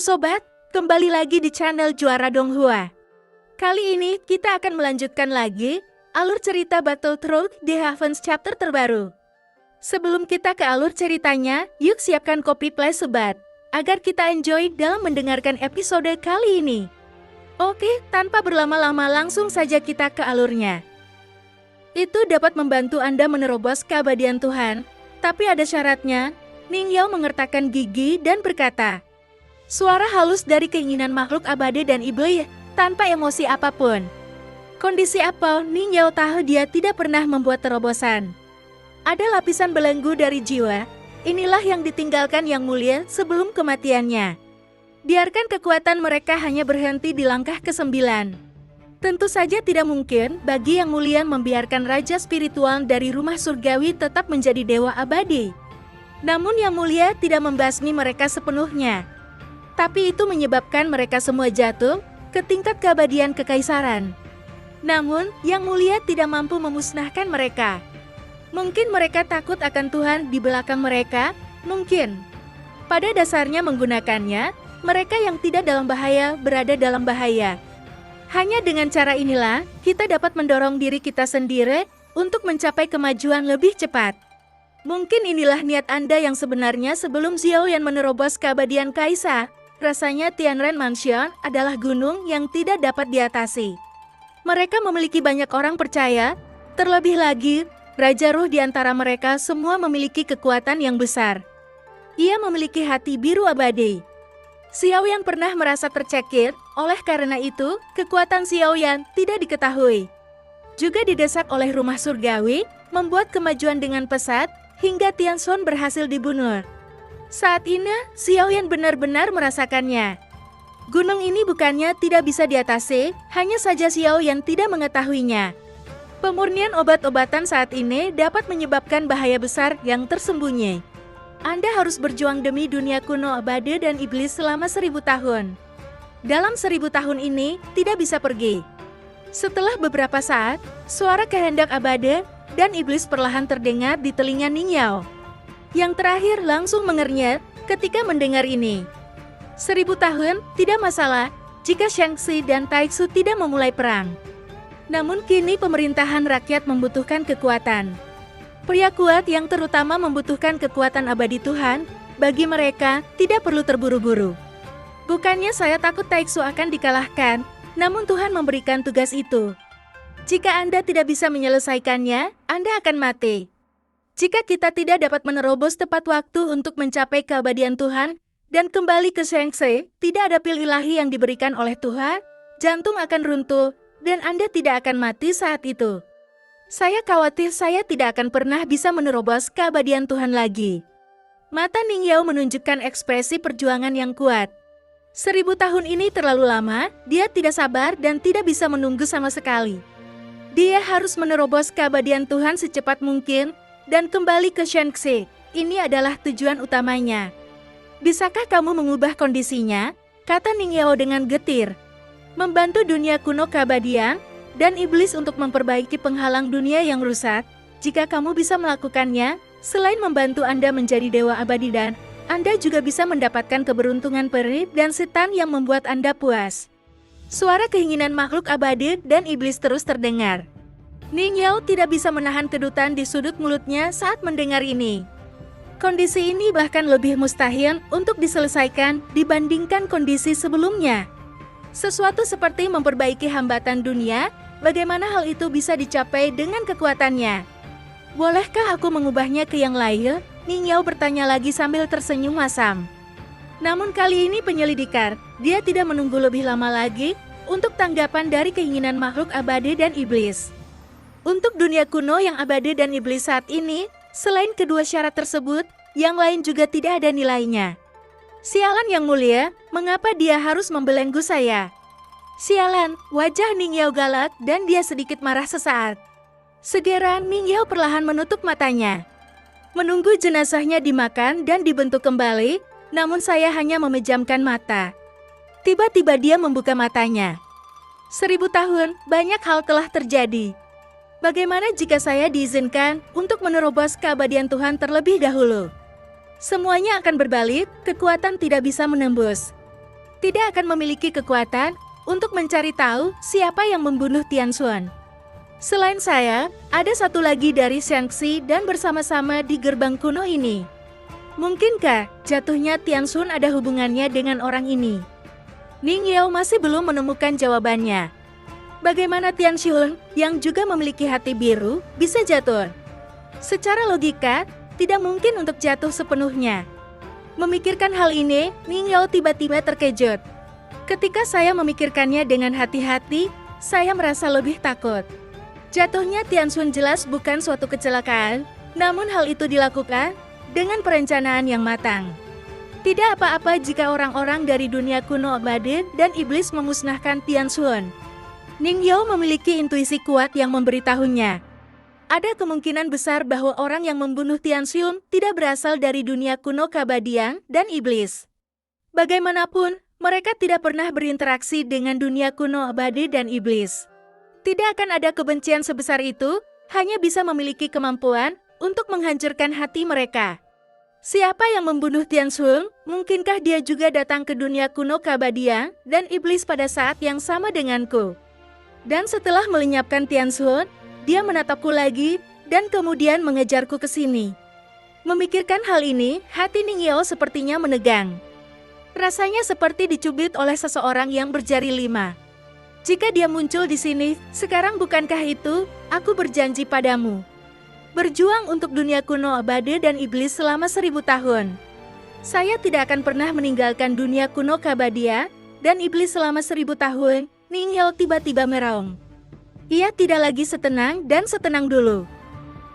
Halo sobat, kembali lagi di channel Juara Donghua. Kali ini kita akan melanjutkan lagi alur cerita Battlethrough The Heavens chapter terbaru. Sebelum kita ke alur ceritanya, yuk siapkan kopi play sobat, agar kita enjoy dalam mendengarkan episode kali ini. Oke, tanpa berlama-lama langsung saja kita ke alurnya. Itu dapat membantu Anda menerobos keabadian Tuhan, tapi ada syaratnya. Ning Yao mengertakkan gigi dan berkata, suara halus dari keinginan makhluk abadi dan iblis, tanpa emosi apapun. Kondisi apa Ning Yao tahu dia tidak pernah membuat terobosan. Ada lapisan belenggu dari jiwa, inilah yang ditinggalkan Yang Mulia sebelum kematiannya. Biarkan kekuatan mereka hanya berhenti di langkah ke-9. Tentu saja tidak mungkin bagi Yang Mulia membiarkan Raja Spiritual dari rumah surgawi tetap menjadi dewa abadi. Namun Yang Mulia tidak membasmi mereka sepenuhnya. Tapi itu menyebabkan mereka semua jatuh ke tingkat keabadian kekaisaran. Namun, Yang Mulia tidak mampu memusnahkan mereka. Mungkin mereka takut akan Tuhan di belakang mereka, mungkin. Pada dasarnya menggunakannya, mereka yang tidak dalam bahaya berada dalam bahaya. Hanya dengan cara inilah, kita dapat mendorong diri kita sendiri untuk mencapai kemajuan lebih cepat. Mungkin inilah niat Anda yang sebenarnya sebelum Xiaoyan menerobos keabadian kaisar. Rasanya Tianren Mansion adalah gunung yang tidak dapat diatasi. Mereka memiliki banyak orang percaya, terlebih lagi, Raja Ruh di antara mereka semua memiliki kekuatan yang besar. Ia memiliki hati biru abadi. Xiaoyan pernah merasa tercekik, oleh karena itu, kekuatan Xiaoyan tidak diketahui. Juga didesak oleh rumah surgawi, membuat kemajuan dengan pesat, hingga Tianxuan berhasil dibunuh. Saat ini, Xiaoyan benar-benar merasakannya. Gunung ini bukannya tidak bisa diatasi, hanya saja Xiaoyan tidak mengetahuinya. Pemurnian obat-obatan saat ini dapat menyebabkan bahaya besar yang tersembunyi. Anda harus berjuang demi dunia kuno abadi dan iblis selama 1000 tahun. Dalam 1000 tahun ini, tidak bisa pergi. Setelah beberapa saat, suara kehendak abadi dan iblis perlahan terdengar di telinga Ning Yao. Yang terakhir langsung mengernyit ketika mendengar ini. 1000 tahun tidak masalah jika Shangxi dan Taixu tidak memulai perang. Namun kini pemerintahan rakyat membutuhkan kekuatan. Pria kuat yang terutama membutuhkan kekuatan abadi Tuhan, bagi mereka tidak perlu terburu-buru. Bukannya saya takut Taixu akan dikalahkan, namun Tuhan memberikan tugas itu. Jika Anda tidak bisa menyelesaikannya, Anda akan mati. Jika kita tidak dapat menerobos tepat waktu untuk mencapai keabadian Tuhan dan kembali ke Shangxi, tidak ada pil ilahi yang diberikan oleh Tuhan, jantung akan runtuh dan Anda tidak akan mati saat itu. Saya khawatir saya tidak akan pernah bisa menerobos keabadian Tuhan lagi. Mata Ning Yao menunjukkan ekspresi perjuangan yang kuat. 1000 tahun ini terlalu lama, dia tidak sabar dan tidak bisa menunggu sama sekali. Dia harus menerobos keabadian Tuhan secepat mungkin dan kembali ke Shangxi. Ini adalah tujuan utamanya. Bisakah kamu mengubah kondisinya? Kata Ning Yao dengan getir. Membantu dunia kuno keabadian dan iblis untuk memperbaiki penghalang dunia yang rusak. Jika kamu bisa melakukannya, selain membantu Anda menjadi dewa abadi dan Anda juga bisa mendapatkan keberuntungan peri dan setan yang membuat Anda puas. Suara keinginan makhluk abadi dan iblis terus terdengar. Ning Yao tidak bisa menahan kedutan di sudut mulutnya saat mendengar ini. Kondisi ini bahkan lebih mustahil untuk diselesaikan dibandingkan kondisi sebelumnya. Sesuatu seperti memperbaiki hambatan dunia, bagaimana hal itu bisa dicapai dengan kekuatannya? Bolehkah aku mengubahnya ke yang lain? Ning Yao bertanya lagi sambil tersenyum masam. Namun kali ini penyelidikan, dia tidak menunggu lebih lama lagi untuk tanggapan dari keinginan makhluk abadi dan iblis. Untuk dunia kuno yang abadi dan iblis saat ini, selain kedua syarat tersebut, yang lain juga tidak ada nilainya. Sialan Yang Mulia, mengapa dia harus membelenggu saya? Sialan, wajah Ning Yao galak dan dia sedikit marah sesaat. Segera Ning Yao perlahan menutup matanya. Menunggu jenazahnya dimakan dan dibentuk kembali, namun saya hanya memejamkan mata. Tiba-tiba dia membuka matanya. 1000 tahun, banyak hal telah terjadi. Bagaimana jika saya diizinkan untuk menerobos keabadian Tuhan terlebih dahulu? Semuanya akan berbalik, kekuatan tidak bisa menembus. tidak akan memiliki kekuatan untuk mencari tahu siapa yang membunuh Tianxuan. Selain saya, ada satu lagi dari Shaanxi dan bersama-sama di gerbang kuno ini. Mungkinkah jatuhnya Tianxuan ada hubungannya dengan orang ini? Ning Yao masih belum menemukan jawabannya. Bagaimana Tianxuan yang juga memiliki hati biru bisa jatuh? Secara logika, tidak mungkin untuk jatuh sepenuhnya. Memikirkan hal ini, Ning Yao tiba-tiba terkejut. Ketika saya memikirkannya dengan hati-hati, saya merasa lebih takut. Jatuhnya Tianxuan jelas bukan suatu kecelakaan, namun hal itu dilakukan dengan perencanaan yang matang. Tidak apa-apa jika orang-orang dari dunia kuno abadi dan iblis memusnahkan Tianxuan. Ning Yao memiliki intuisi kuat yang memberitahunya. Ada kemungkinan besar bahwa orang yang membunuh Tianxuan tidak berasal dari dunia kuno keabadian dan iblis. Bagaimanapun, mereka tidak pernah berinteraksi dengan dunia kuno abadi dan iblis. Tidak akan ada kebencian sebesar itu, hanya bisa memiliki kemampuan untuk menghancurkan hati mereka. Siapa yang membunuh Tianxuan? Mungkinkah dia juga datang ke dunia kuno keabadian dan iblis pada saat yang sama denganku? Dan setelah melenyapkan Tianxuan, dia menatapku lagi dan kemudian mengejarku ke sini. Memikirkan hal ini, hati Ning Yao sepertinya menegang. Rasanya seperti dicubit oleh seseorang yang berjari 5. Jika dia muncul di sini, sekarang bukankah itu, aku berjanji padamu. Berjuang untuk dunia kuno abadi dan iblis selama 1000 tahun. Saya tidak akan pernah meninggalkan dunia kuno keabadian dan iblis selama 1000 tahun, Ning Yao tiba-tiba meraung. Ia tidak lagi setenang dan setenang dulu.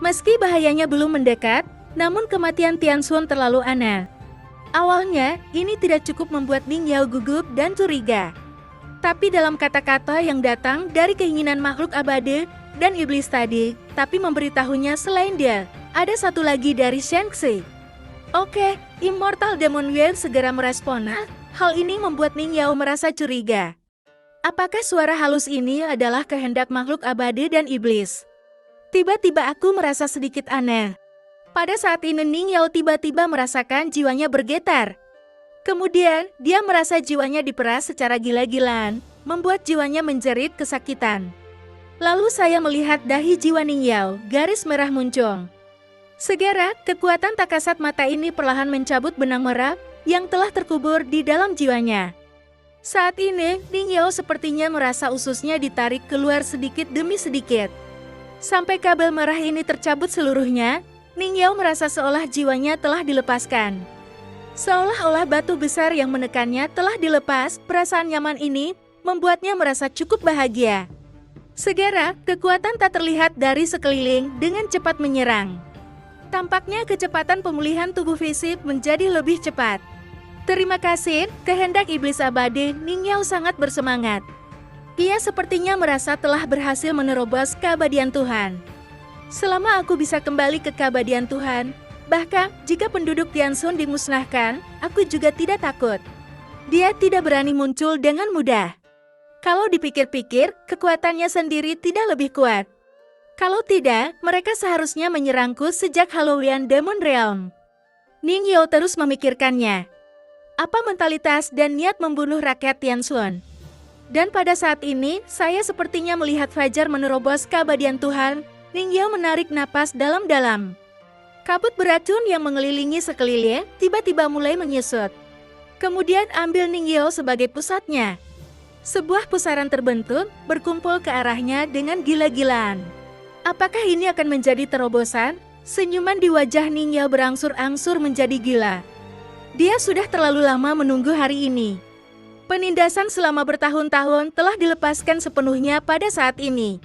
Meski bahayanya belum mendekat, namun kematian Tianxuan terlalu aneh. Awalnya, ini tidak cukup membuat Ning Yao gugup dan curiga. Tapi dalam kata-kata yang datang dari keinginan makhluk abadi dan iblis tadi, tapi memberitahunya selain dia, ada satu lagi dari Shaanxi. Oke, Immortal Demon Whale segera merespon. Hal ini membuat Ning Yao merasa curiga. Apakah suara halus ini adalah kehendak makhluk abadi dan iblis? Tiba-tiba aku merasa sedikit aneh. Pada saat ini Ning Yao tiba-tiba merasakan jiwanya bergetar. Kemudian, dia merasa jiwanya diperas secara gila-gilaan, membuat jiwanya menjerit kesakitan. Lalu saya melihat dahi jiwa Ning Yao, garis merah muncul. Segera, kekuatan tak kasat mata ini perlahan mencabut benang merah yang telah terkubur di dalam jiwanya. Saat ini, Ning Yao sepertinya merasa ususnya ditarik keluar sedikit demi sedikit. Sampai kabel merah ini tercabut seluruhnya, Ning Yao merasa seolah jiwanya telah dilepaskan. Seolah-olah batu besar yang menekannya telah dilepas, perasaan nyaman ini membuatnya merasa cukup bahagia. Segera, kekuatan tak terlihat dari sekeliling dengan cepat menyerang. Tampaknya kecepatan pemulihan tubuh fisik menjadi lebih cepat. Terima kasih, kehendak iblis abadi. Ning Yao sangat bersemangat. Ia sepertinya merasa telah berhasil menerobos keabadian Tuhan. Selama aku bisa kembali ke keabadian Tuhan, bahkan jika penduduk Tianxuan dimusnahkan, aku juga tidak takut. Dia tidak berani muncul dengan mudah. Kalau dipikir-pikir, kekuatannya sendiri tidak lebih kuat. Kalau tidak, mereka seharusnya menyerangku sejak Halloween Demon Realm. Ning Yao terus memikirkannya. Apa mentalitas dan niat membunuh rakyat Tianxuan? Dan pada saat ini, saya sepertinya melihat fajar menerobos keabadian Tuhan. Ning Yao menarik napas dalam-dalam. Kabut beracun yang mengelilingi sekeliling tiba-tiba mulai menyusut. Kemudian ambil Ning Yao sebagai pusatnya. Sebuah pusaran terbentuk, berkumpul ke arahnya dengan gila-gilaan. Apakah ini akan menjadi terobosan? Senyuman di wajah Ning Yao berangsur-angsur menjadi gila. Dia sudah terlalu lama menunggu hari ini. Penindasan selama bertahun-tahun telah dilepaskan sepenuhnya pada saat ini.